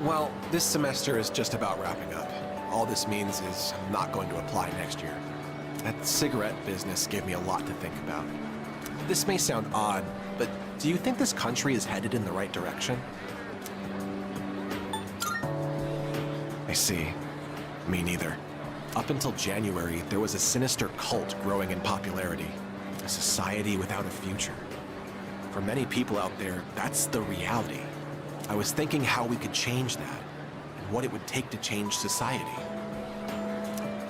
Well, this semester is just about wrapping up. All this means is I'm not going to apply next year. That cigarette business gave me a lot to think about. This may sound odd, but do you think this country is headed in the right direction? I see. Me neither. Up until January, there was a sinister cult growing in popularity. A society without a future. For many people out there, that's the reality. I was thinking how we could change that, and what it would take to change society.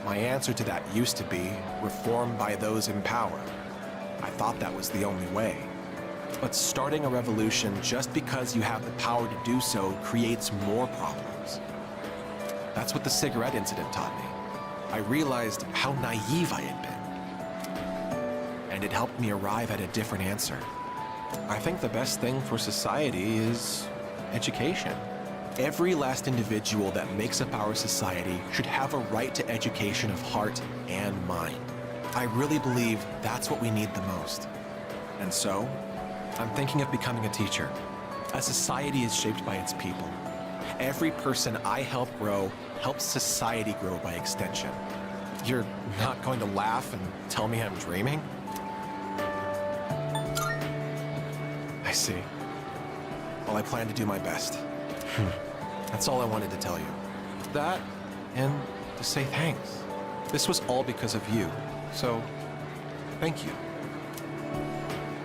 My answer to that used to be reform by those in power. I thought that was the only way. But starting a revolution just because you have the power to do so creates more problems. That's what the cigarette incident taught me. I realized how naive I had been. And it helped me arrive at a different answer. I think the best thing for society is education. Every last individual that makes up our society should have a right to education of heart and mind. I really believe that's what we need the most. And so, I'm thinking of becoming a teacher. A society is shaped by its people. Every person I help grow helps society grow by extension. You're not going to laugh and tell me I'm dreaming? I see. Well, I plan to do my best. That's all I wanted to tell you. That, and to say thanks. This was all because of you, so thank you.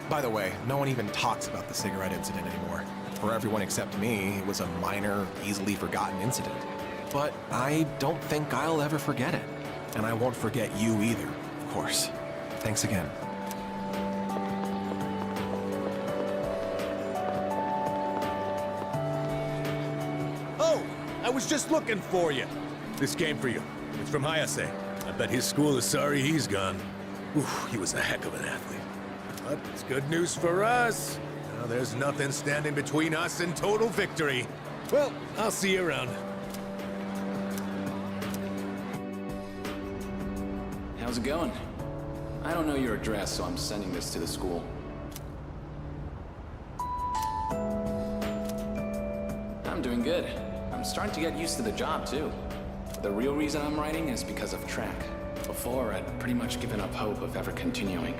By the way, no one even talks about the cigarette incident anymore. For everyone except me, it was a minor, easily forgotten incident. But I don't think I'll ever forget it. And I won't forget you either, of course. Thanks again. Oh, I was just looking for you. This came for you. It's from Hayase. I bet his school is sorry he's gone. Oof, he was a heck of an athlete. But it's good news for us. Now there's nothing standing between us and total victory. Well, I'll see you around. How's it going? I don't know your address, so I'm sending this to the school. I'm doing good. I'm starting to get used to the job, too. The real reason I'm writing is because of track. Before, I'd pretty much given up hope of ever continuing.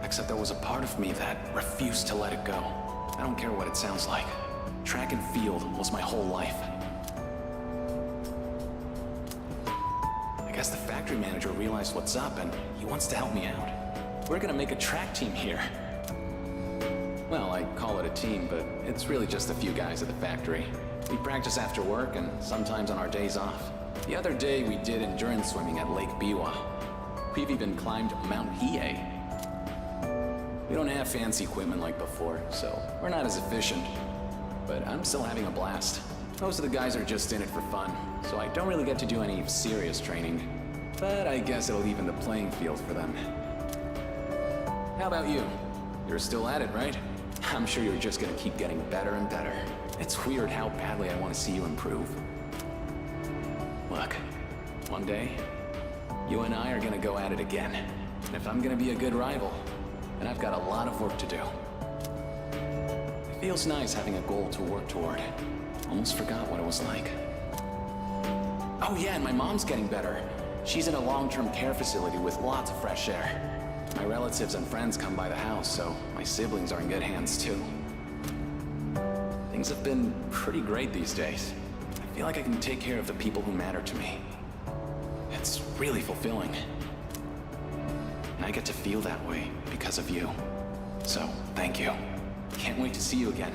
Except there was a part of me that refused to let it go. I don't care what it sounds like. Track and field was my whole life. I guess the factory manager realized what's up and he wants to help me out. We're gonna make a track team here. Well, I call it a team, but it's really just a few guys at the factory. We practice after work and sometimes on our days off. The other day we did endurance swimming at Lake Biwa. We've even climbed Mount Hiei. We don't have fancy equipment like before, so we're not as efficient. But I'm still having a blast. Most of the guys are just in it for fun, so I don't really get to do any serious training. But I guess it'll even the playing field for them. How about you? You're still at it, right? I'm sure you're just gonna keep getting better and better. It's weird how badly I want to see you improve. Look, one day, you and I are gonna go at it again. And if I'm gonna be a good rival, then I've got a lot of work to do. It feels nice having a goal to work toward. Almost forgot what it was like. Oh yeah, and my mom's getting better. She's in a long-term care facility with lots of fresh air. My relatives and friends come by the house, so my siblings are in good hands too. Things have been pretty great these days. I feel like I can take care of the people who matter to me. It's really fulfilling. And I get to feel that way because of you. So, thank you. Can't wait to see you again.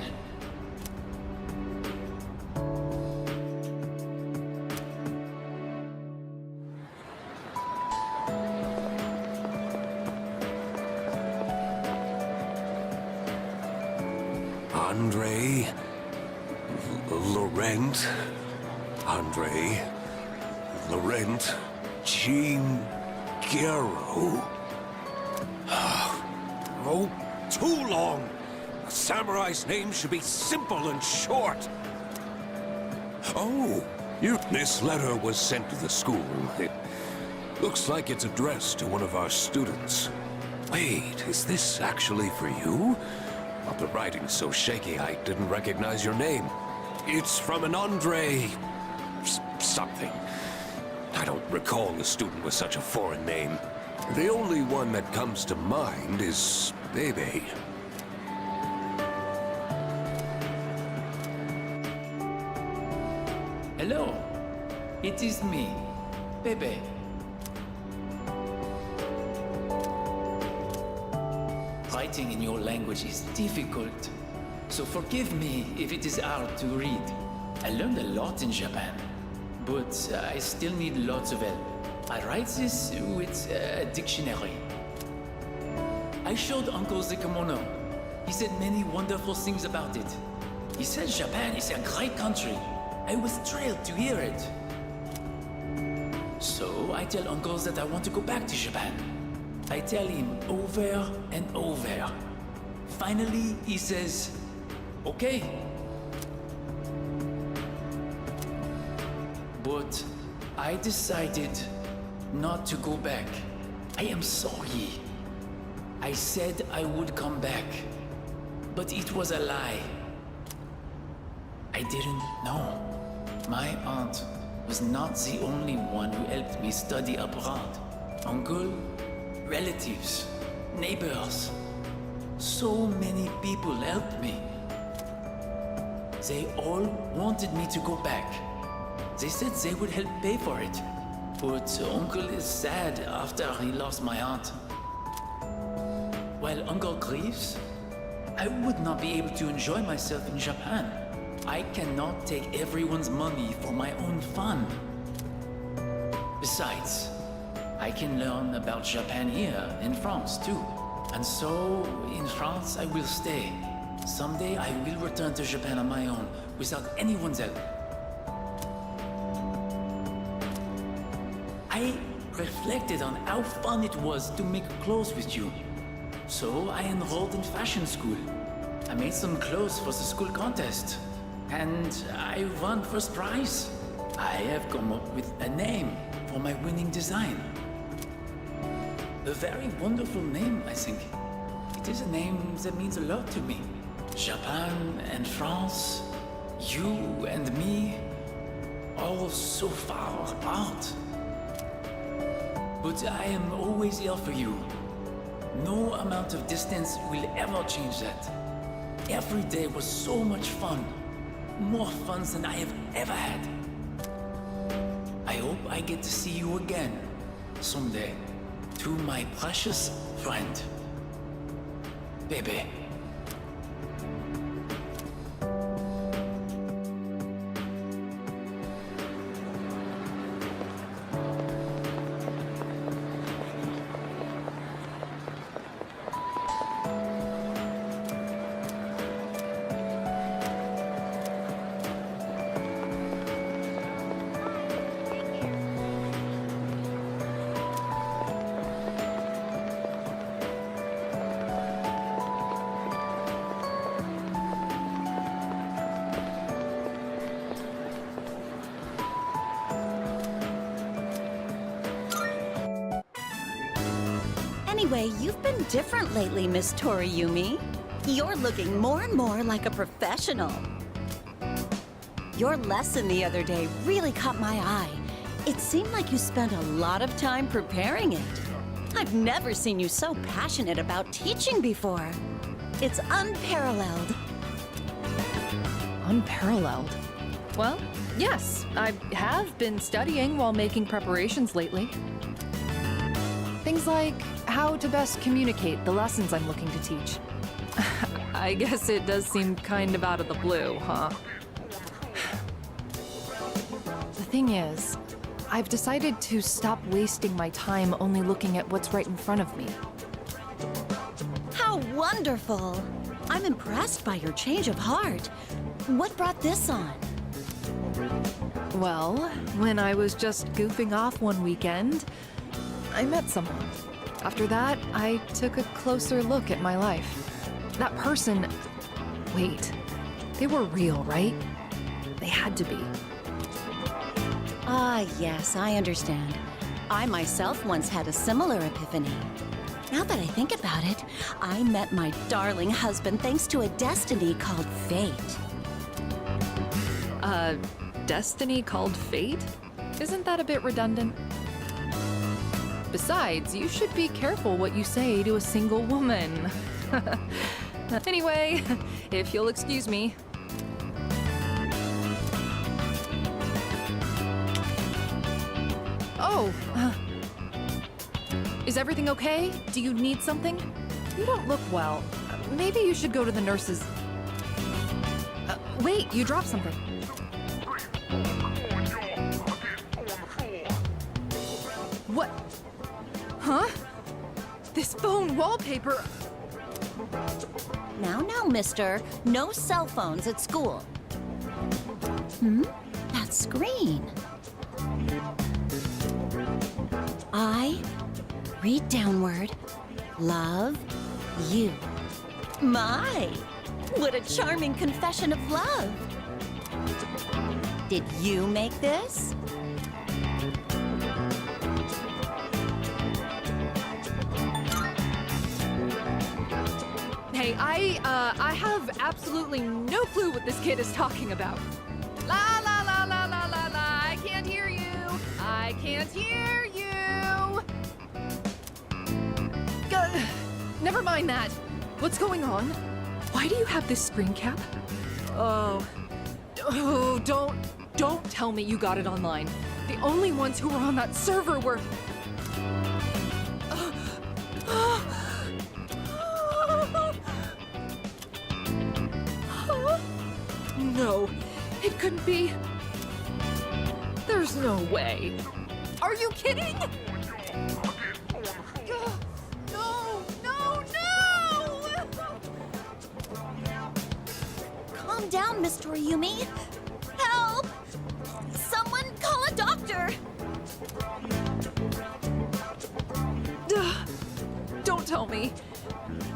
Andre, Laurent, Andre, Laurent, Jean Guerrero. Oh, too long. A samurai's name should be simple and short. Oh, this letter was sent to the school. It looks like it's addressed to one of our students. Wait, is this actually for you? But the writing's so shaky I didn't recognize your name. It's from an Andre... something. I don't recall a student with such a foreign name. The only one that comes to mind is Bebe. Hello, it is me, Bebe. Writing in your language is difficult, so forgive me if it is hard to read. I learned a lot in Japan, but I still need lots of help. I write this with a dictionary. I showed Uncle the kimono. He said many wonderful things about it. He said Japan is a great country. I was thrilled to hear it. So I tell Uncle that I want to go back to Japan. I tell him over and over. Finally, he says, okay. But I decided not to go back. I am sorry. I said I would come back, but it was a lie. I didn't know. My aunt was not the only one who helped me study abroad. Uncle, relatives, neighbors. So many people helped me. They all wanted me to go back. They said they would help pay for it. But Uncle is sad after he lost my aunt. While Uncle grieves, I would not be able to enjoy myself in Japan. I cannot take everyone's money for my own fun. Besides, I can learn about Japan here in France too. And so, in France I will stay. Someday I will return to Japan on my own, without anyone's help. I reflected on how fun it was to make clothes with you. So I enrolled in fashion school. I made some clothes for the school contest. And I won first prize. I have come up with a name for my winning design. A very wonderful name, I think. It is a name that means a lot to me. Japan and France, you and me, all so far apart. But I am always here for you. No amount of distance will ever change that. Every day was so much fun. More fun than I have ever had. I hope I get to see you again someday. To my precious friend, Bebe. Anyway, you've been different lately, Miss Toriyumi. You're looking more and more like a professional. Your lesson the other day really caught my eye. It seemed like you spent a lot of time preparing it. I've never seen you so passionate about teaching before. It's unparalleled. Unparalleled? Well, yes, I have been studying while making preparations lately. Things like how to best communicate the lessons I'm looking to teach. I guess it does seem kind of out of the blue, huh? The thing is, I've decided to stop wasting my time only looking at what's right in front of me. How wonderful! I'm impressed by your change of heart. What brought this on? Well, when I was just goofing off one weekend, I met someone. After that, I took a closer look at my life. That person... Wait, they were real, right? They had to be. Ah, yes, I understand. I myself once had a similar epiphany. Now that I think about it, I met my darling husband thanks to a destiny called fate. destiny called fate? Isn't that a bit redundant? Besides, you should be careful what you say to a single woman. Anyway, if you'll excuse me. Oh, is everything okay? Do you need something? You don't look well. Maybe you should go to the nurses. Wait, you dropped something. What? Huh? This phone wallpaper. Now, mister. No cell phones at school. That screen. I read downward. Love you. My, what a charming confession of love. Did you make this? Hey, I have absolutely no clue what this kid is talking about. La la la la la la la, I can't hear you. I can't hear you. Never mind that. What's going on? Why do you have this screen cap? Oh, don't tell me you got it online. The only ones who were on that server were... No, it couldn't be. There's no way. Are you kidding? No, no, no! Calm down, Miss Toriumi. Help! Someone call a doctor! Don't tell me.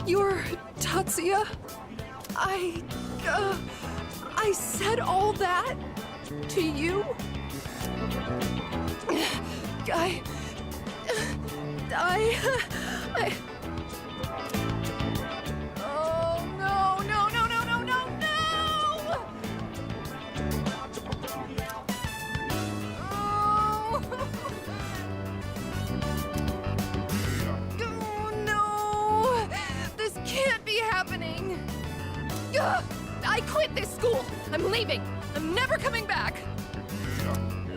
You're Tatsuya? I said all that to you? I... Oh, no, no, no, no, no, no, no! Oh, oh no! This can't be happening! Ugh, I quit this school! I'm leaving! I'm never coming back!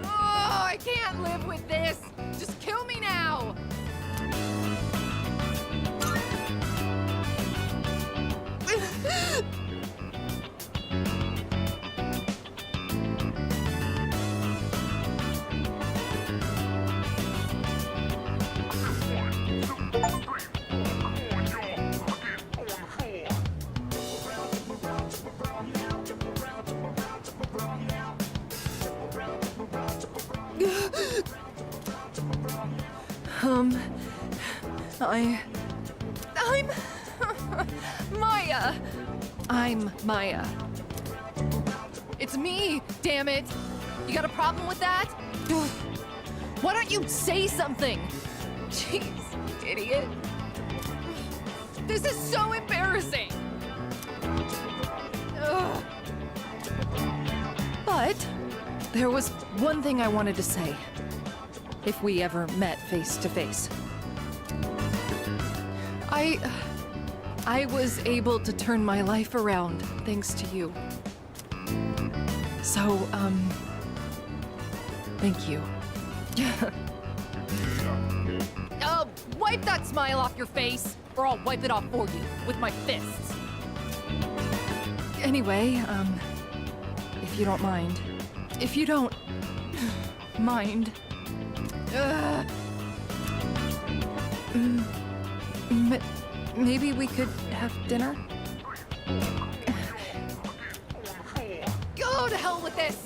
Oh, I can't live with this! Just kill me now! I'm Maya. I'm Maya. It's me, damn it. You got a problem with that? Why don't you say something? Jeez, idiot. This is so embarrassing. Ugh. But there was one thing I wanted to say. If we ever met face to face. I was able to turn my life around thanks to you. So, thank you. Wipe that smile off your face, or I'll wipe it off for you with my fists. Anyway, if you don't mind. If you don't mind. Maybe we could have dinner? Go to hell with this!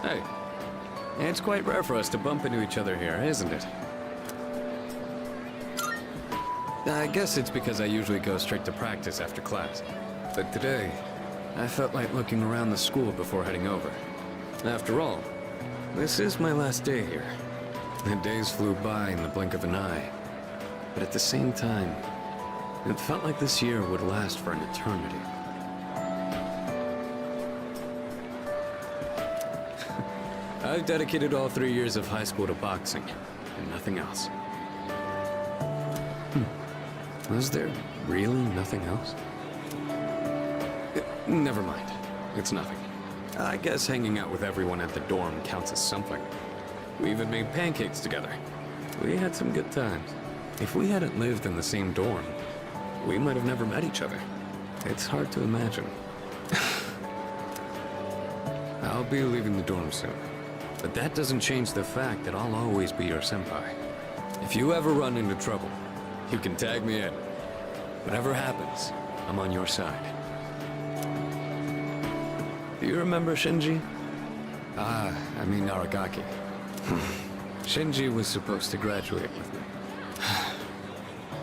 Hey, it's quite rare for us to bump into each other here, isn't it? I guess it's because I usually go straight to practice after class. But today, I felt like looking around the school before heading over. After all, this is my last day here. The days flew by in the blink of an eye. But at the same time, it felt like this year would last for an eternity. I've dedicated all 3 years of high school to boxing, and nothing else. Was there really nothing else? Never mind. It's nothing. I guess hanging out with everyone at the dorm counts as something. We even made pancakes together. We had some good times. If we hadn't lived in the same dorm, we might have never met each other. It's hard to imagine. I'll be leaving the dorm soon. But that doesn't change the fact that I'll always be your senpai. If you ever run into trouble, you can tag me in. Whatever happens, I'm on your side. Do you remember Shinji? I mean Aragaki. Shinji was supposed to graduate with me.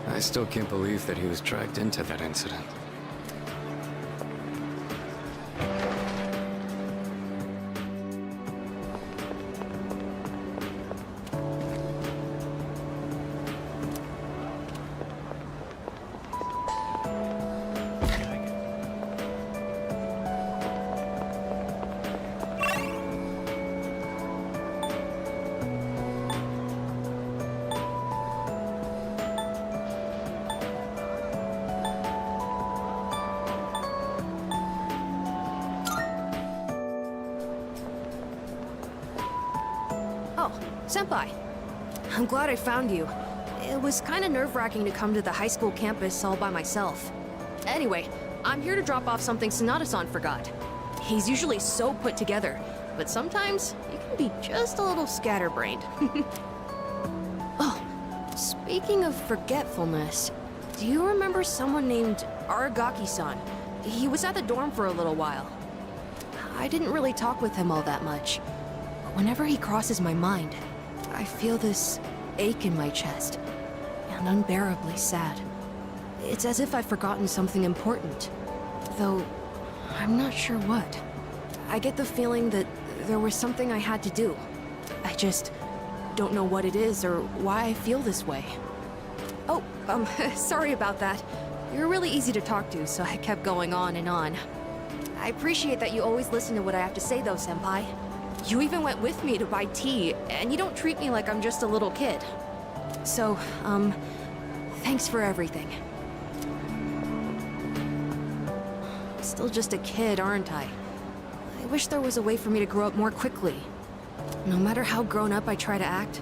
I still can't believe that he was dragged into that incident. Oh, Senpai. I'm glad I found you. It was kind of nerve-wracking to come to the high school campus all by myself. Anyway, I'm here to drop off something Sonata-san forgot. He's usually so put together, but sometimes he can be just a little scatterbrained. Oh, speaking of forgetfulness, do you remember someone named Aragaki-san? He was at the dorm for a little while. I didn't really talk with him all that much. Whenever he crosses my mind, I feel this ache in my chest, and unbearably sad. It's as if I've forgotten something important, though I'm not sure what. I get the feeling that there was something I had to do. I just don't know what it is or why I feel this way. Oh, sorry about that. You're really easy to talk to, so I kept going on and on. I appreciate that you always listen to what I have to say though, Senpai. You even went with me to buy tea, and you don't treat me like I'm just a little kid. So, thanks for everything. Still just a kid, aren't I? I wish there was a way for me to grow up more quickly. No matter how grown up I try to act,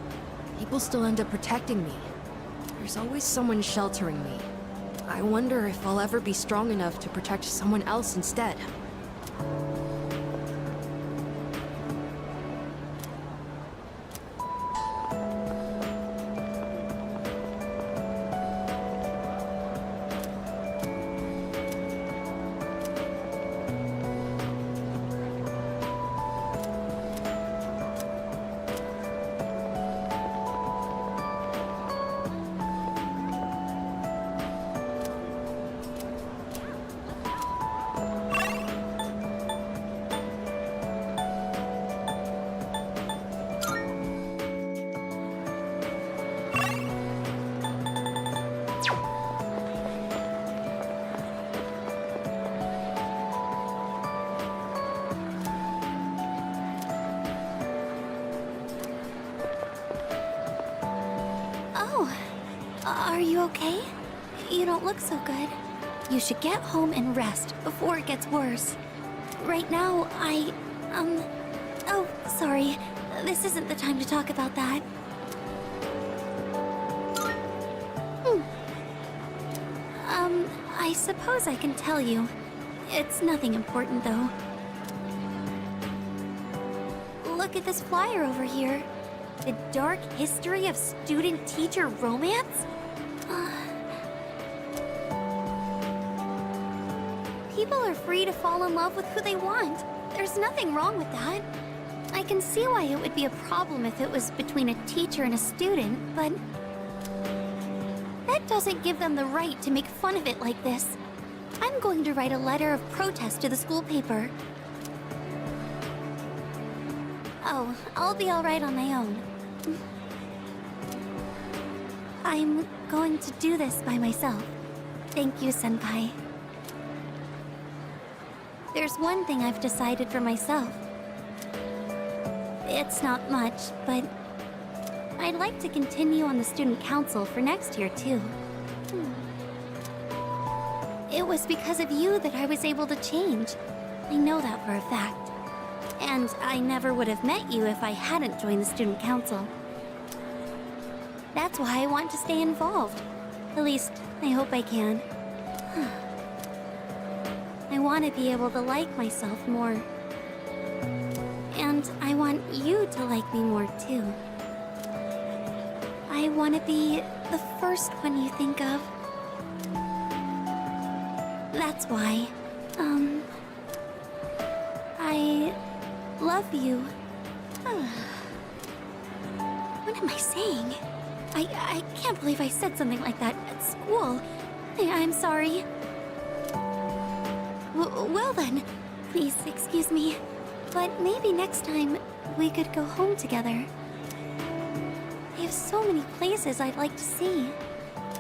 people still end up protecting me. There's always someone sheltering me. I wonder if I'll ever be strong enough to protect someone else instead. Are you okay? You don't look so good. You should get home and rest before it gets worse. Right now, Oh, sorry. This isn't the time to talk about that. I suppose I can tell you. It's nothing important, though. Look at this flyer over here. The dark history of student-teacher romance? People are free to fall in love with who they want. There's nothing wrong with that. I can see why it would be a problem if it was between a teacher and a student, but... that doesn't give them the right to make fun of it like this. I'm going to write a letter of protest to the school paper. Oh, I'll be alright on my own. I'm going to do this by myself. Thank you, Senpai. There's one thing I've decided for myself. It's not much, but I'd like to continue on the student council for next year, too. It was because of you that I was able to change. I know that for a fact. And I never would have met you if I hadn't joined the student council. That's why I want to stay involved. At least, I hope I can. I want to be able to like myself more. And I want you to like me more, too. I want to be the first one you think of. That's why, I love you. What am I saying? I can't believe I said something like that at school. I'm sorry. Well then, please excuse me. But maybe next time we could go home together. I have so many places I'd like to see.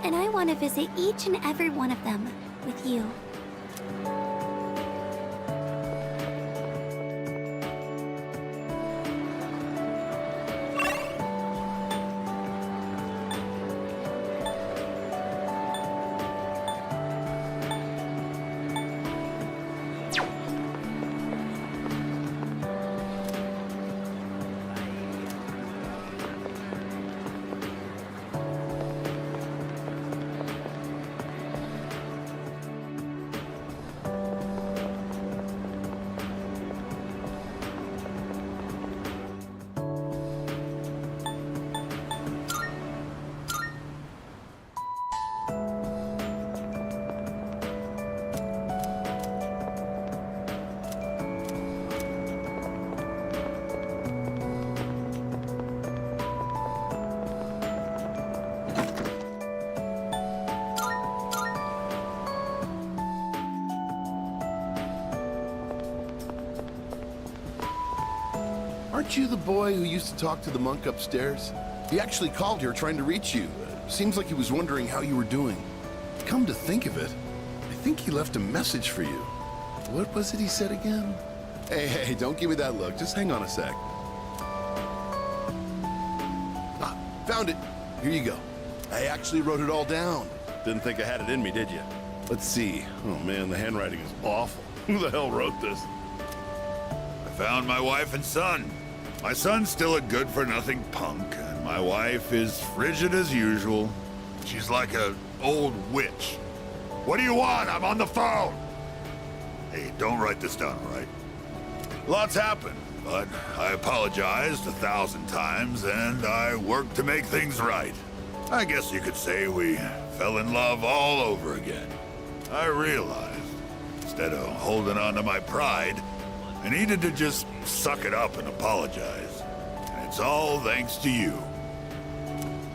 And I want to visit each and every one of them with you. Aren't you the boy who used to talk to the monk upstairs? He actually called here trying to reach you. Seems like he was wondering how you were doing. Come to think of it, I think he left a message for you. What was it he said again? Hey, don't give me that look. Just hang on a sec. Ah, found it. Here you go. I actually wrote it all down. Didn't think I had it in me, did you? Let's see. Oh man, the handwriting is awful. Who the hell wrote this? I found my wife and son. My son's still a good-for-nothing punk, and my wife is frigid as usual. She's like an old witch. What do you want? I'm on the phone! Hey, don't write this down, all right? Lots happened, but I apologized 1,000 times, and I worked to make things right. I guess you could say we fell in love all over again. I realized, instead of holding on to my pride, I needed to just suck it up and apologize. And it's all thanks to you.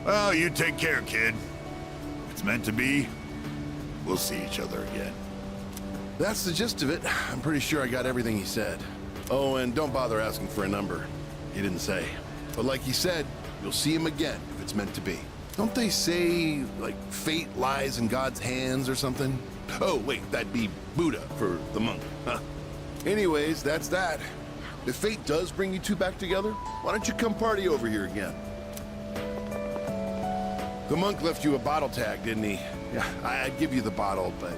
Well, you take care, kid. If it's meant to be, we'll see each other again. That's the gist of it. I'm pretty sure I got everything he said. Oh, and don't bother asking for a number. He didn't say. But like he said, you'll see him again if it's meant to be. Don't they say, like, fate lies in God's hands or something? Oh, wait, that'd be Buddha for the monk, huh? Anyways, that's that. If fate does bring you two back together, why don't you come party over here again? The monk left you a bottle tag, didn't he? Yeah, I'd give you the bottle, but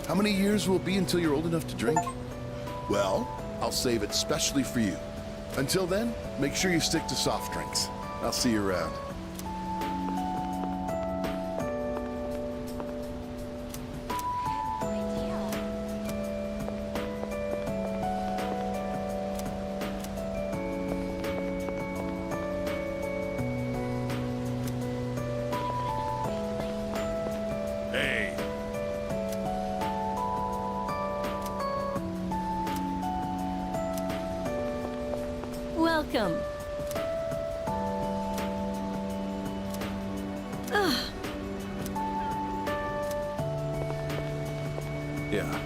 how many years will it be until you're old enough to drink? Well, I'll save it specially for you. Until then, make sure you stick to soft drinks. I'll see you around. Hey, Welcome. Yeah.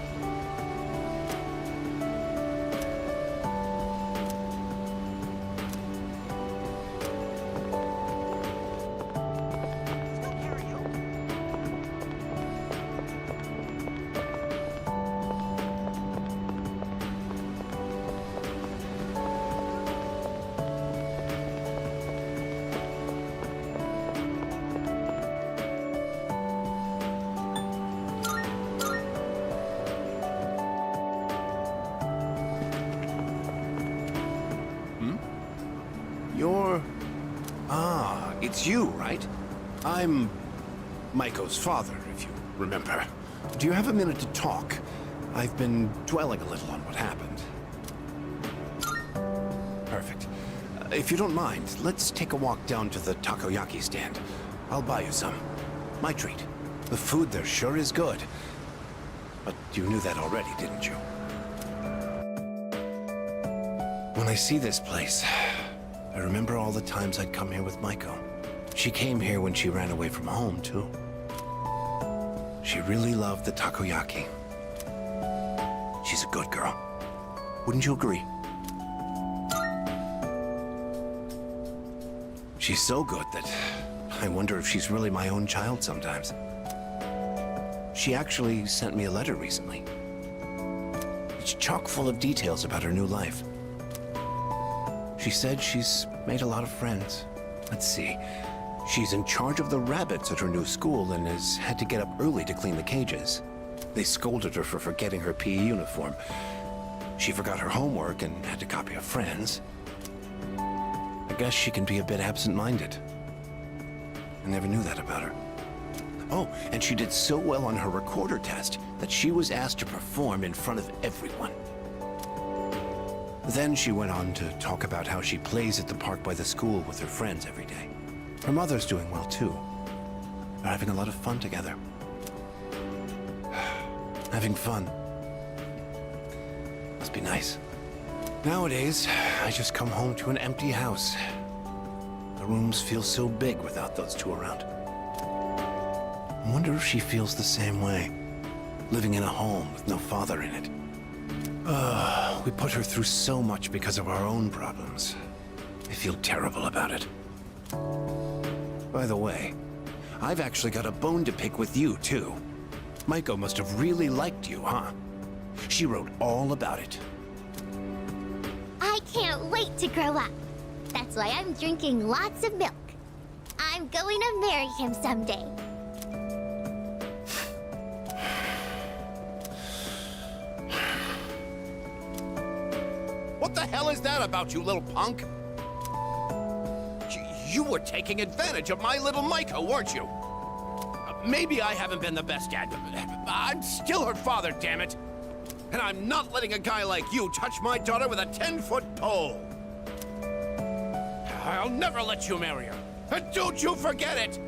It's you, right? I'm Maiko's father, if you remember. Do you have a minute to talk? I've been dwelling a little on what happened. Perfect. If you don't mind, let's take a walk down to the takoyaki stand. I'll buy you some. My treat. The food there sure is good. But you knew that already, didn't you? When I see this place, I remember all the times I'd come here with Maiko. She came here when she ran away from home, too. She really loved the takoyaki. She's a good girl. Wouldn't you agree? She's so good that I wonder if she's really my own child sometimes. She actually sent me a letter recently. It's chock full of details about her new life. She said she's made a lot of friends. Let's see. She's in charge of the rabbits at her new school and has had to get up early to clean the cages. They scolded her for forgetting her PE uniform. She forgot her homework and had to copy a friend's. I guess she can be a bit absent-minded. I never knew that about her. Oh, and she did so well on her recorder test that she was asked to perform in front of everyone. Then she went on to talk about how she plays at the park by the school with her friends every day. Her mother's doing well, too. They're having a lot of fun together. Having fun. Must be nice. Nowadays, I just come home to an empty house. The rooms feel so big without those two around. I wonder if she feels the same way, living in a home with no father in it. We put her through so much because of our own problems. I feel terrible about it. By the way, I've actually got a bone to pick with you, too. Maiko must have really liked you, huh? She wrote all about it. I can't wait to grow up. That's why I'm drinking lots of milk. I'm going to marry him someday. What the hell is that about, you little punk? You were taking advantage of my little Maiko, weren't you? Maybe I haven't been the best dad, but I'm still her father, damn it. And I'm not letting a guy like you touch my daughter with a 10-foot pole. I'll never let you marry her. And don't you forget it!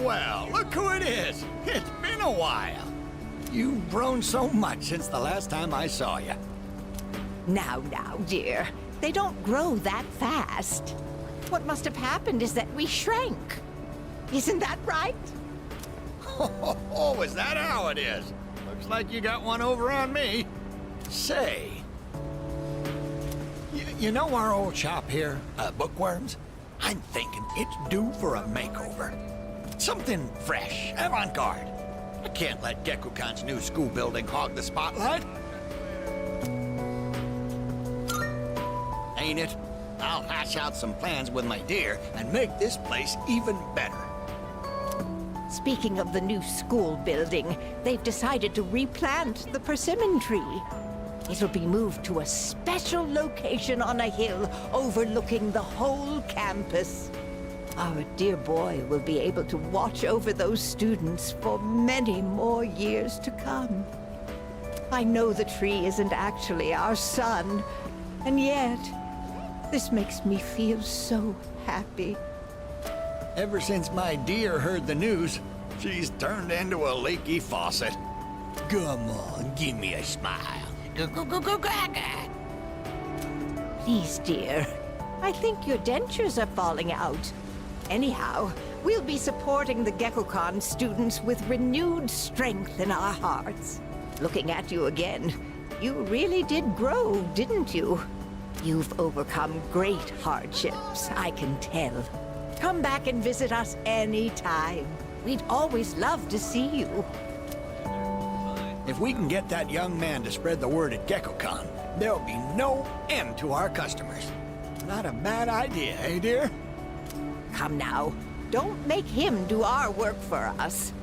Well, look who it is. It's been a while. You've grown so much since the last time I saw you. Now, dear. They don't grow that fast. What must have happened is that we shrank. Isn't that right? Oh, is that how it is? Looks like you got one over on me. Say, you know our old shop here, Bookworms? I'm thinking it's due for a makeover. Something fresh, avant-garde. I can't let Gekukan's new school building hog the spotlight. paint it. I'll hash out some plans with my dear and make this place even better. Speaking of the new school building, they've decided to replant the persimmon tree. It'll be moved to a special location on a hill overlooking the whole campus. Our dear boy will be able to watch over those students for many more years to come. I know the tree isn't actually our son, and yet, this makes me feel so happy. Ever since my dear heard the news, she's turned into a leaky faucet. Come on, give me a smile. Go. Please, dear. I think your dentures are falling out. Anyhow, we'll be supporting the GeckoCon students with renewed strength in our hearts. Looking at you again, you really did grow, didn't you? You've overcome great hardships, I can tell. Come back and visit us anytime. We'd always love to see you. If we can get that young man to spread the word at GeckoCon, there'll be no end to our customers. Not a bad idea, eh, dear? Come now, don't make him do our work for us.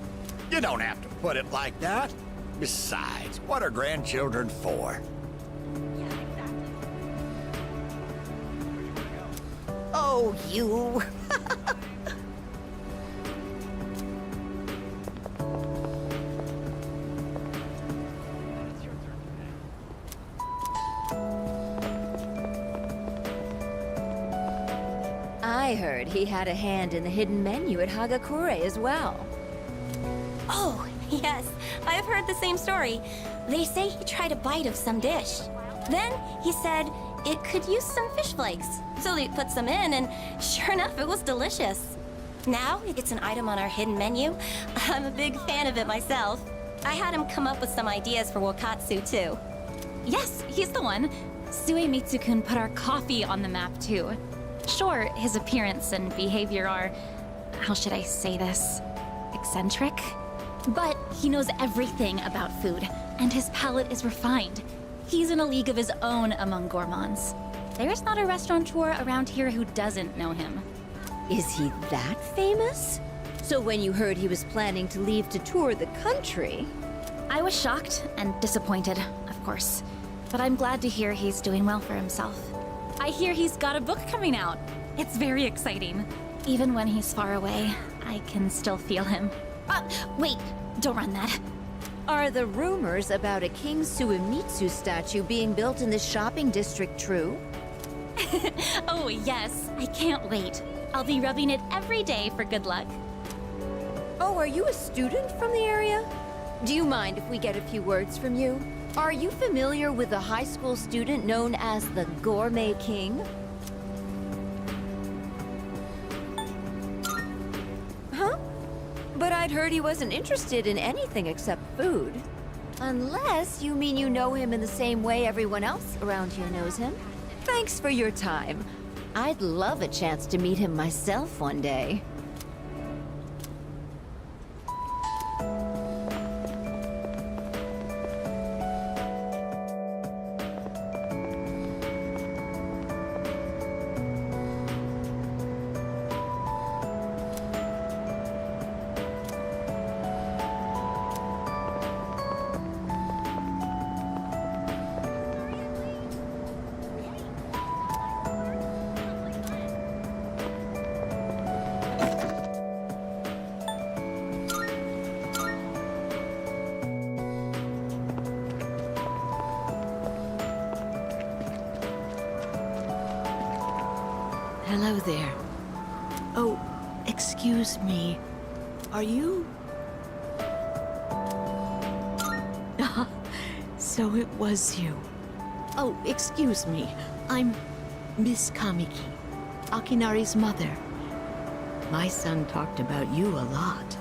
You don't have to put it like that. Besides, what are grandchildren for? Oh, you. I heard he had a hand in the hidden menu at Hagakure as well. Oh, yes, I've heard the same story. They say he tried a bite of some dish. Then he said it could use some fish flakes. So he put some in, and sure enough, it was delicious. Now it's an item on our hidden menu. I'm a big fan of it myself. I had him come up with some ideas for Wakatsu, too. Yes, he's the one. Suemitsu-kun put our coffee on the map, too. Sure, his appearance and behavior are, how should I say this, eccentric? But he knows everything about food, and his palate is refined. He's in a league of his own among gourmands. There's not a restaurateur around here who doesn't know him. Is he that famous? So when you heard he was planning to leave to tour the country... I was shocked and disappointed, of course. But I'm glad to hear he's doing well for himself. I hear he's got a book coming out. It's very exciting. Even when he's far away, I can still feel him. Wait, don't run that. Are the rumors about a King Suemitsu statue being built in this shopping district true? Oh, yes. I can't wait. I'll be rubbing it every day for good luck. Oh, are you a student from the area? Do you mind if we get a few words from you? Are you familiar with a high school student known as the Gourmet King? Huh? But I'd heard he wasn't interested in anything except food. Unless you mean you know him in the same way everyone else around here knows him. Thanks for your time. I'd love a chance to meet him myself one day. Hello there. Oh, excuse me. Are you... So it was you. Oh, excuse me. I'm Miss Kamiki, Akinari's mother. My son talked about you a lot.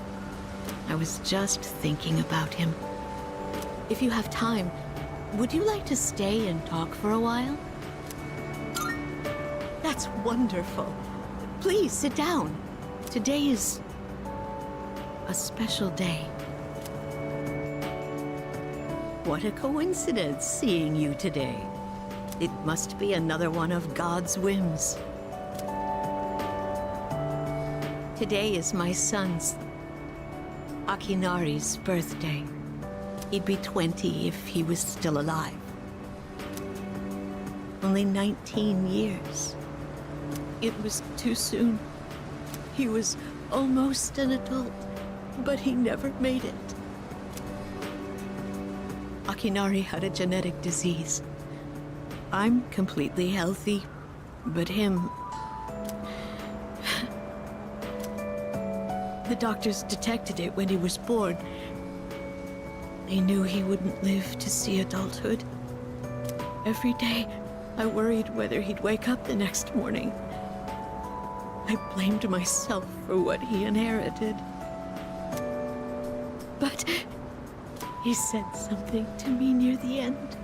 I was just thinking about him. If you have time, would you like to stay and talk for a while? That's wonderful. Please sit down. Today is a special day. What a coincidence seeing you today. It must be another one of God's whims. Today is my son's, Akinari's, birthday. He'd be 20 if he was still alive. Only 19 years. It was too soon. He was almost an adult, but he never made it. Akinari had a genetic disease. I'm completely healthy, but him... The doctors detected it when he was born. They knew he wouldn't live to see adulthood. Every day, I worried whether he'd wake up the next morning. I blamed myself for what he inherited. But he said something to me near the end.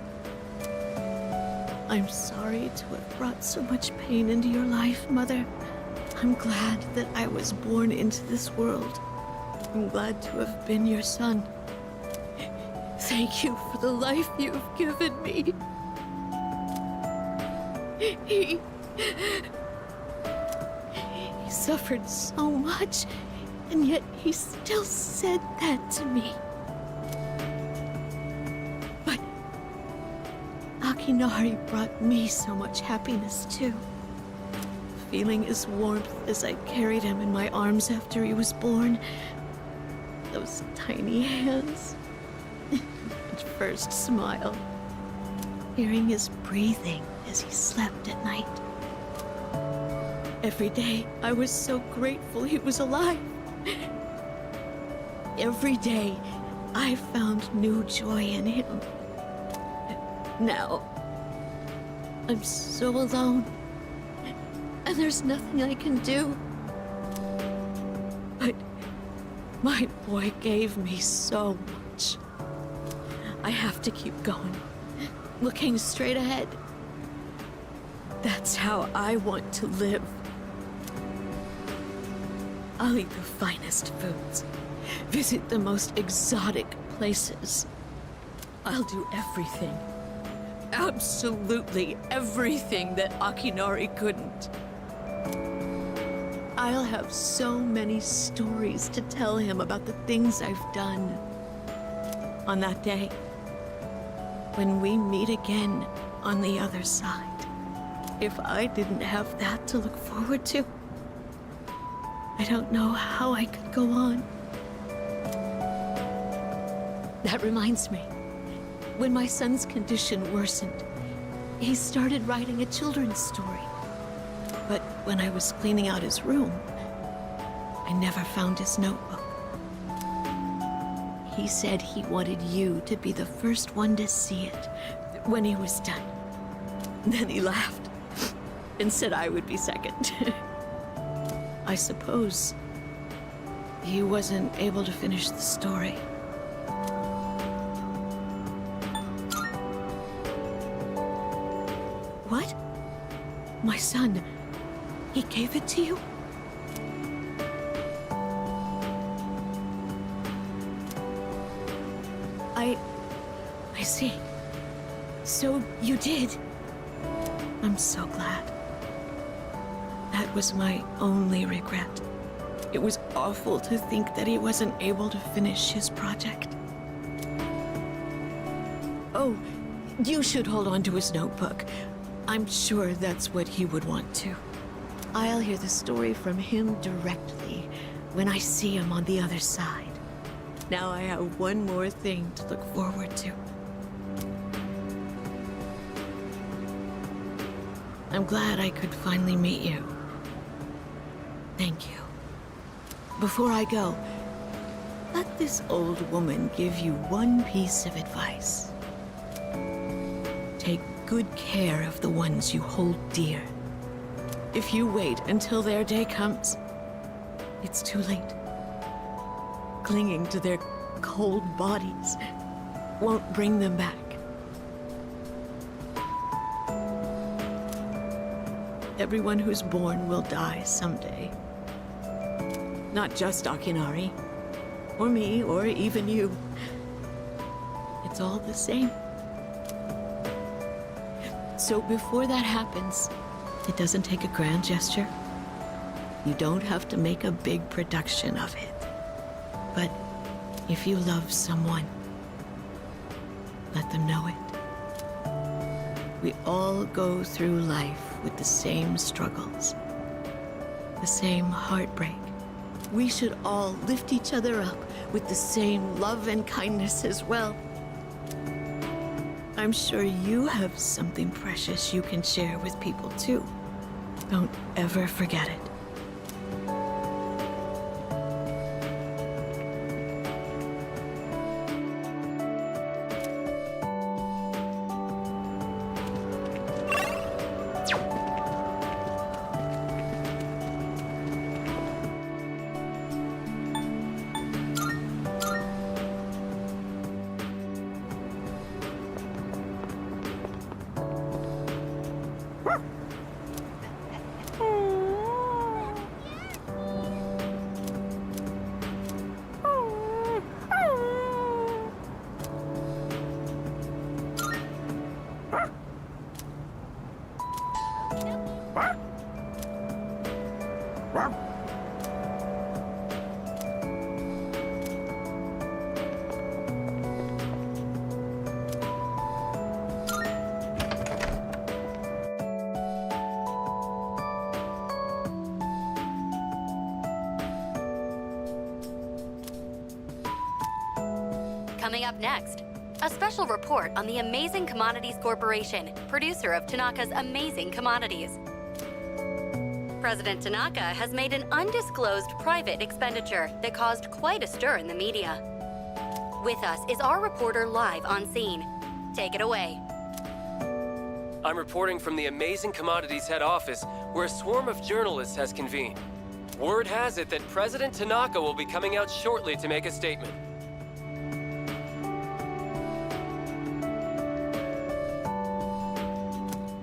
I'm sorry to have brought so much pain into your life, Mother. I'm glad that I was born into this world. I'm glad to have been your son. Thank you for the life you've given me. He suffered so much, and yet he still said that to me. But Akinari brought me so much happiness too. Feeling his warmth as I carried him in my arms after he was born. Those tiny hands. That first smile. Hearing his breathing as he slept at night. Every day, I was so grateful he was alive. Every day, I found new joy in him. Now, I'm so alone. And there's nothing I can do. But my boy gave me so much. I have to keep going, looking straight ahead. That's how I want to live. I'll eat the finest foods, visit the most exotic places. I'll do everything, absolutely everything that Akinari couldn't. I'll have so many stories to tell him about the things I've done. On that day, when we meet again on the other side, if I didn't have that to look forward to, I don't know how I could go on. That reminds me, when my son's condition worsened, he started writing a children's story. But when I was cleaning out his room, I never found his notebook. He said he wanted you to be the first one to see it when he was done. Then he laughed and said I would be second. I suppose he wasn't able to finish the story. What? My son, he gave it to you? I see. So you did. I'm so glad. That was my only regret. It was awful to think that he wasn't able to finish his project. Oh, you should hold on to his notebook. I'm sure that's what he would want to. I'll hear the story from him directly when I see him on the other side. Now I have one more thing to look forward to. I'm glad I could finally meet you. Thank you. Before I go, let this old woman give you one piece of advice. Take good care of the ones you hold dear. If you wait until their day comes, it's too late. Clinging to their cold bodies won't bring them back. Everyone who's born will die someday. Not just Akinari, or me, or even you. It's all the same. So before that happens, it doesn't take a grand gesture. You don't have to make a big production of it. But if you love someone, let them know it. We all go through life with the same struggles, the same heartbreak. We should all lift each other up with the same love and kindness as well. I'm sure you have something precious you can share with people too. Don't ever forget it. Coming up next, a special report on the Amazing Commodities Corporation, producer of Tanaka's Amazing Commodities. President Tanaka has made an undisclosed private expenditure that caused quite a stir in the media. With us is our reporter live on scene. Take it away. I'm reporting from the Amazing Commodities head office, where a swarm of journalists has convened. Word has it that President Tanaka will be coming out shortly to make a statement.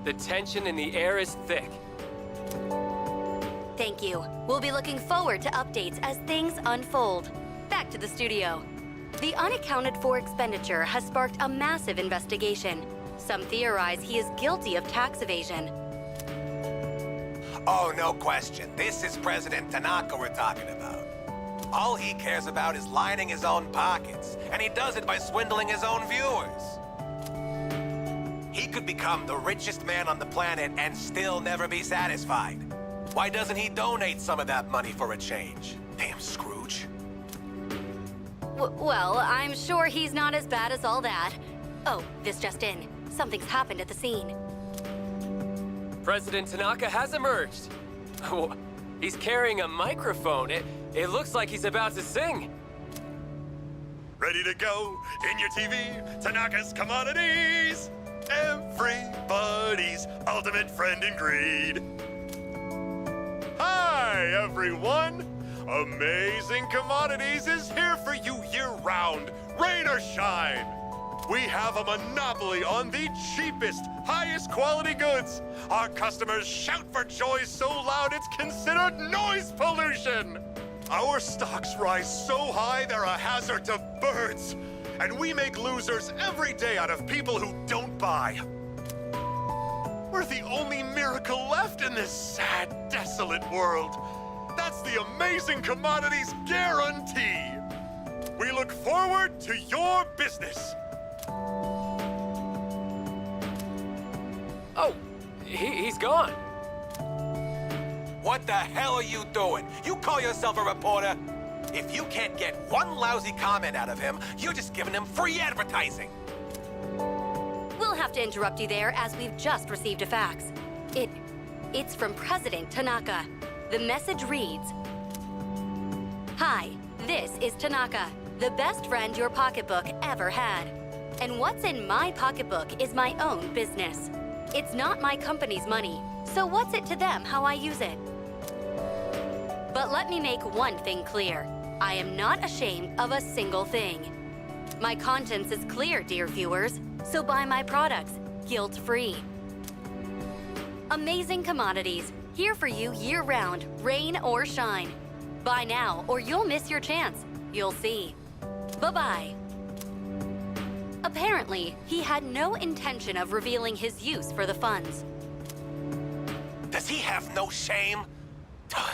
The tension in the air is thick. Thank you. We'll be looking forward to updates as things unfold. Back to the studio. The unaccounted for expenditure has sparked a massive investigation. Some theorize he is guilty of tax evasion. Oh, no question. This is President Tanaka we're talking about. All he cares about is lining his own pockets, and he does it by swindling his own viewers. He could become the richest man on the planet and still never be satisfied. Why doesn't he donate some of that money for a change? Damn Scrooge. Well, I'm sure he's not as bad as all that. Oh, this just in. Something's happened at the scene. President Tanaka has emerged. Oh, he's carrying a microphone. It looks like he's about to sing. Ready to go in your TV, Tanaka's Commodities! Everybody's ultimate friend in greed. Hi, everyone! Amazing Commodities is here for you year-round, rain or shine. We have a monopoly on the cheapest, highest quality goods. Our customers shout for joy so loud it's considered noise pollution. Our stocks rise so high they're a hazard to birds. And we make losers every day out of people who don't buy. We're the only miracle left in this sad, desolate world. That's the Amazing Commodities guarantee. We look forward to your business. Oh, he's gone. What the hell are you doing? You call yourself a reporter? If you can't get one lousy comment out of him, you're just giving him free advertising. We'll have to interrupt you there as we've just received a fax. It's from President Tanaka. The message reads, "Hi, this is Tanaka, the best friend your pocketbook ever had. And what's in my pocketbook is my own business. It's not my company's money, so what's it to them how I use it? But let me make one thing clear. I am not ashamed of a single thing. My conscience is clear, dear viewers, so buy my products, guilt-free. Amazing Commodities, here for you year-round, rain or shine. Buy now or you'll miss your chance. You'll see. Bye-bye." A Apparently, he had no intention of revealing his use for the funds. Does he have no shame?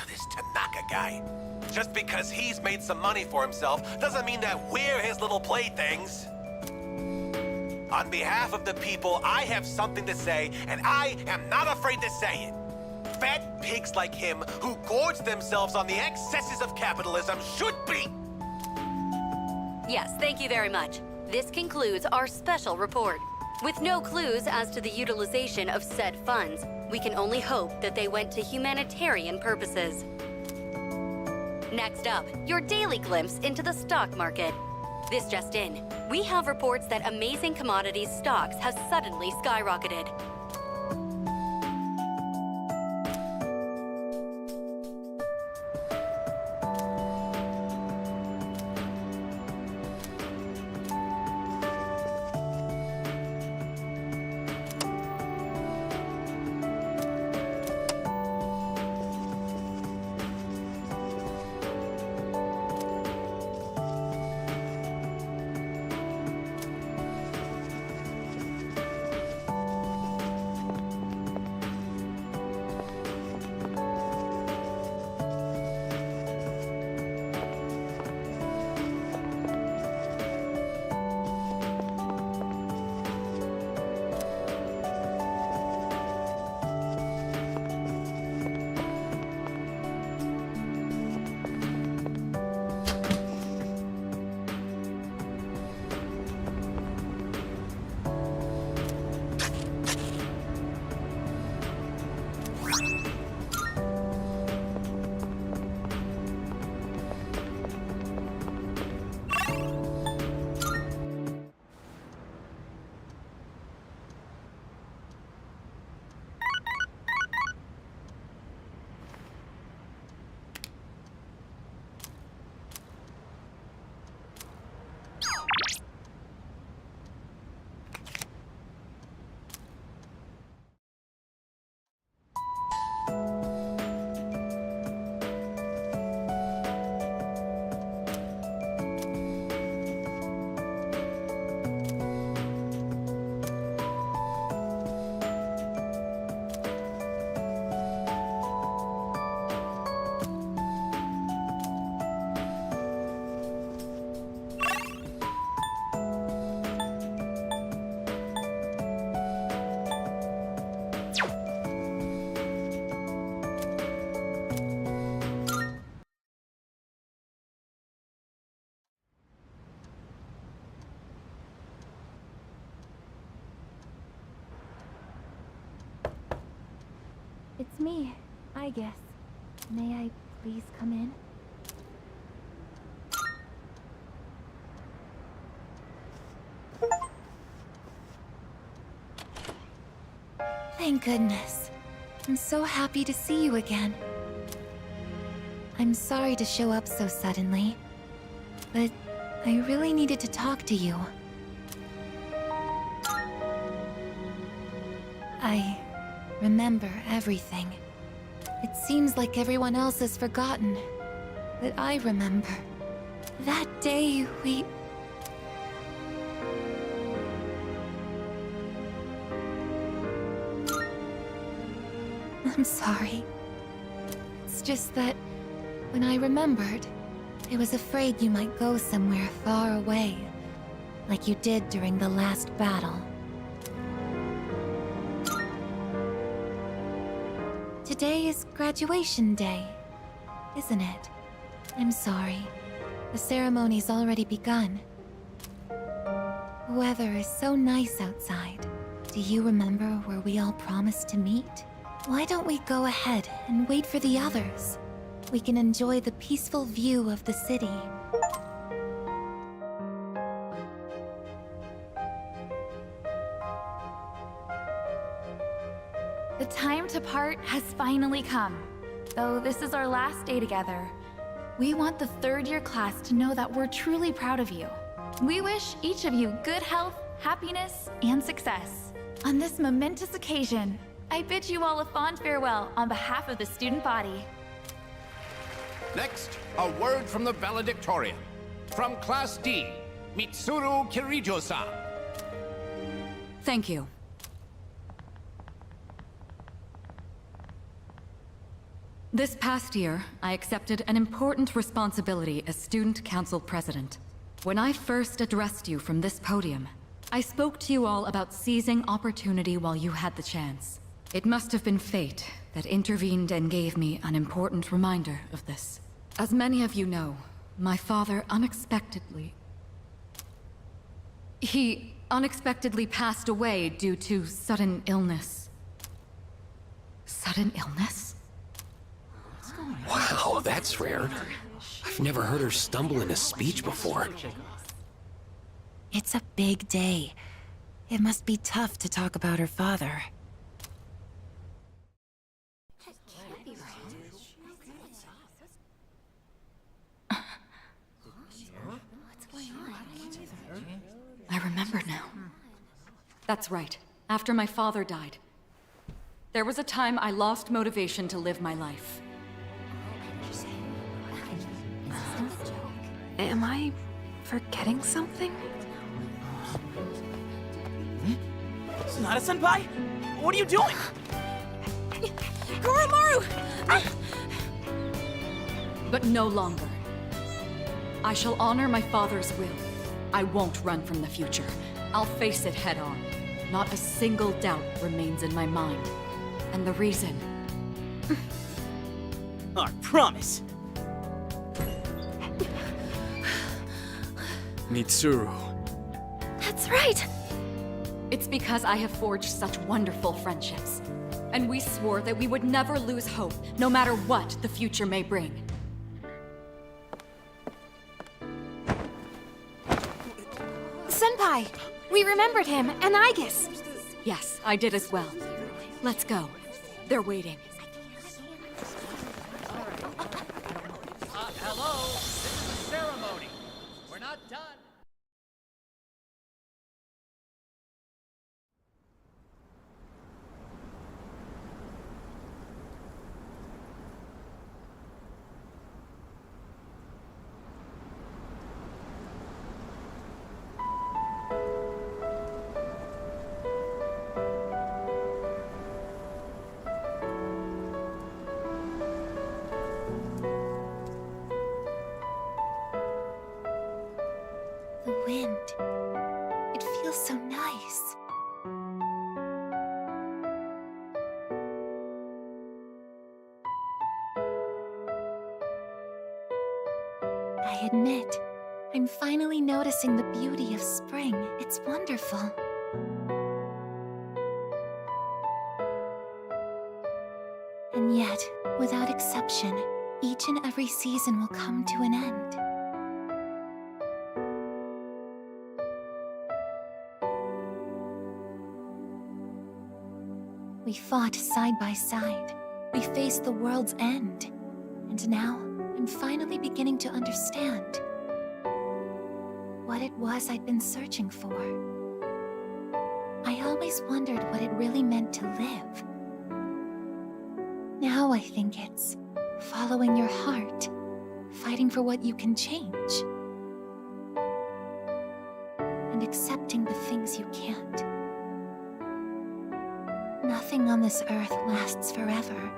This Tanaka guy. Just because he's made some money for himself doesn't mean that we're his little playthings. On behalf of the people, I have something to say, and I am not afraid to say it. Fat pigs like him who gorge themselves on the excesses of capitalism should be... Yes, thank you very much. This concludes our special report. With no clues as to the utilization of said funds, we can only hope that they went to humanitarian purposes. Next up, your daily glimpse into the stock market. This just in. We have reports that Amazing Commodities stocks have suddenly skyrocketed. It's me, I guess. May I please come in? Thank goodness. I'm so happy to see you again. I'm sorry to show up so suddenly, but I really needed to talk to you. I remember everything. It seems like everyone else has forgotten, but I remember. That day we... I'm sorry. It's just that when I remembered, I was afraid you might go somewhere far away, like you did during the last battle. Today is graduation day, isn't it? I'm sorry. The ceremony's already begun. The weather is so nice outside. Do you remember where we all promised to meet? Why don't we go ahead and wait for the others? We can enjoy the peaceful view of the city. The time to part has finally come. Though this is our last day together, we want the third-year class to know that we're truly proud of you. We wish each of you good health, happiness, and success. On this momentous occasion, I bid you all a fond farewell on behalf of the student body. Next, a word from the valedictorian. From Class D, Mitsuru Kirijo-san. Thank you. This past year, I accepted an important responsibility as Student Council President. When I first addressed you from this podium, I spoke to you all about seizing opportunity while you had the chance. It must have been fate that intervened and gave me an important reminder of this. As many of you know, my father He unexpectedly passed away due to sudden illness. Sudden illness? Wow, that's rare. I've never heard her stumble in a speech before. It's a big day. It must be tough to talk about her father. I remember now. That's right. After my father died, there was a time I lost motivation to live my life. Am I forgetting something? Sonata-senpai? What are you doing? Koromaru! But no longer. I shall honor my father's will. I won't run from the future. I'll face it head on. Not a single doubt remains in my mind. And the reason... Our promise. Mitsuru. That's right! It's because I have forged such wonderful friendships. And we swore that we would never lose hope, no matter what the future may bring. Senpai! We remembered him, and Aigis! Yes, I did as well. Let's go. They're waiting. Hello, this is the ceremony. We're not done. The wind. It feels so nice. I admit, I'm finally noticing the beauty of spring. It's wonderful. And yet, without exception, each and every season will come to an end. We fought side by side. We faced the world's end. And now, I'm finally beginning to understand what it was I'd been searching for. I always wondered what it really meant to live. Now I think it's following your heart, fighting for what you can change, and accepting the things you can't. Nothing on this earth lasts forever.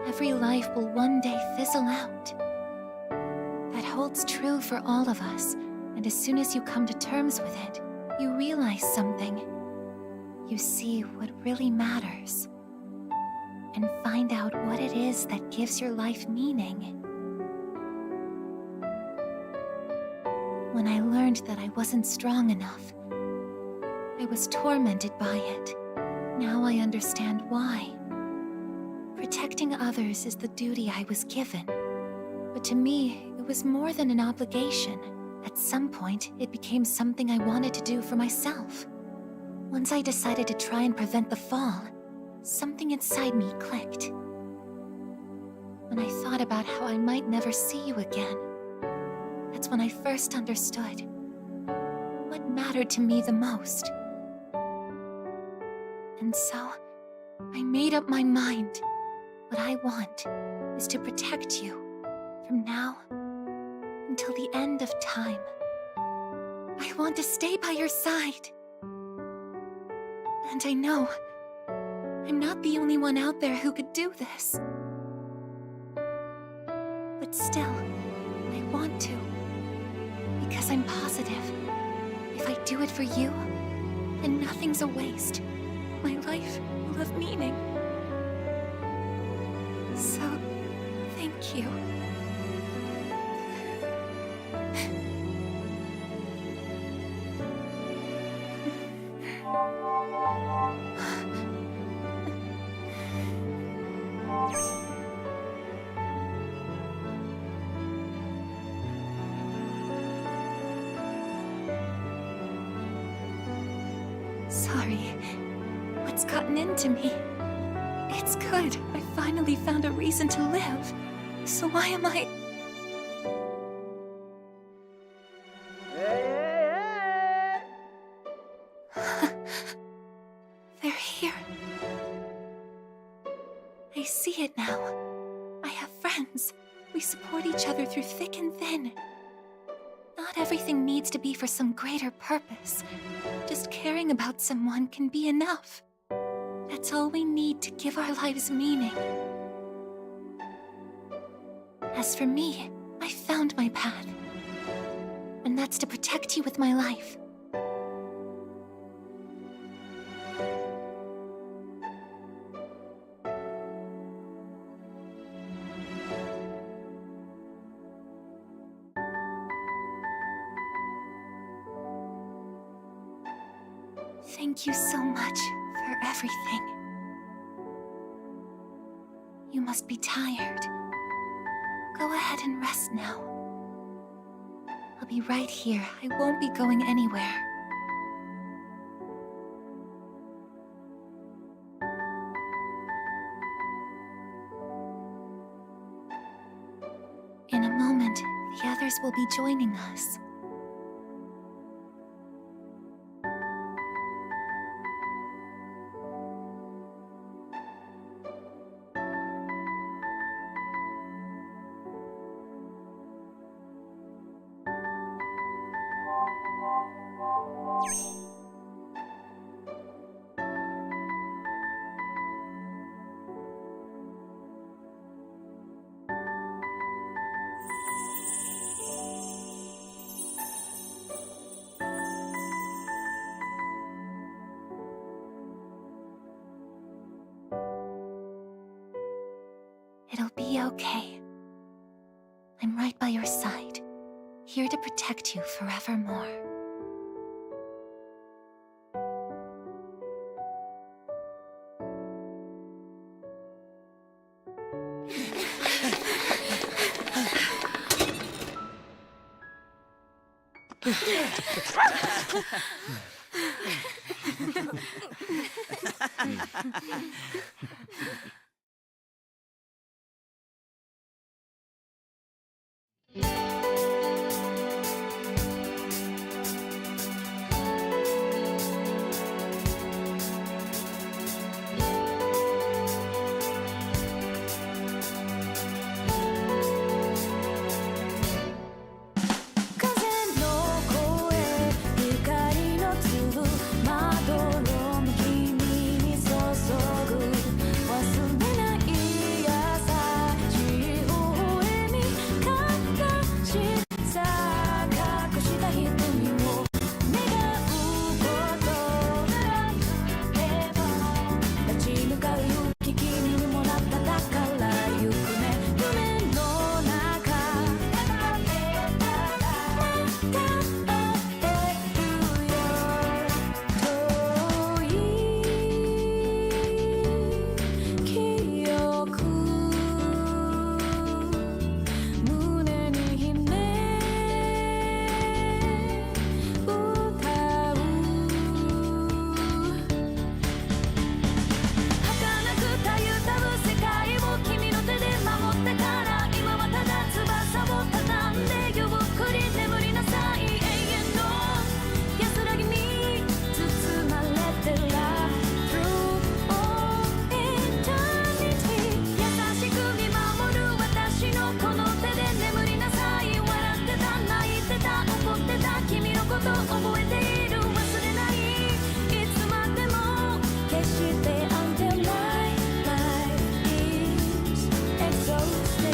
Every life will one day fizzle out. That holds true for all of us, and as soon as you come to terms with it, you realize something. You see what really matters, and find out what it is that gives your life meaning. When I learned that I wasn't strong enough, I was tormented by it. Now I understand why. Protecting others is the duty I was given. But to me, it was more than an obligation. At some point, it became something I wanted to do for myself. Once I decided to try and prevent the fall, something inside me clicked. When I thought about how I might never see you again, that's when I first understood what mattered to me the most. And so, I made up my mind. What I want is to protect you from now until the end of time. I want to stay by your side. And I know I'm not the only one out there who could do this. But still, I want to. Because I'm positive. If I do it for you, then nothing's a waste. My life will have meaning. So, thank you. Sorry. What's gotten into me? It's good. I finally found a reason to live. So why am I... They're here. I see it now. I have friends. We support each other through thick and thin. Not everything needs to be for some greater purpose. Just caring about someone can be enough. That's all we need to give our lives meaning. As for me, I found my path. And that's to protect you with my life. Thank you so much for everything. You must be tired. Go ahead and rest now. I'll be right here. I won't be going anywhere. In a moment, the others will be joining us. It'll be okay. I'm right by your side, here to protect you forevermore. Wasn't Decirte until my life is exhausted.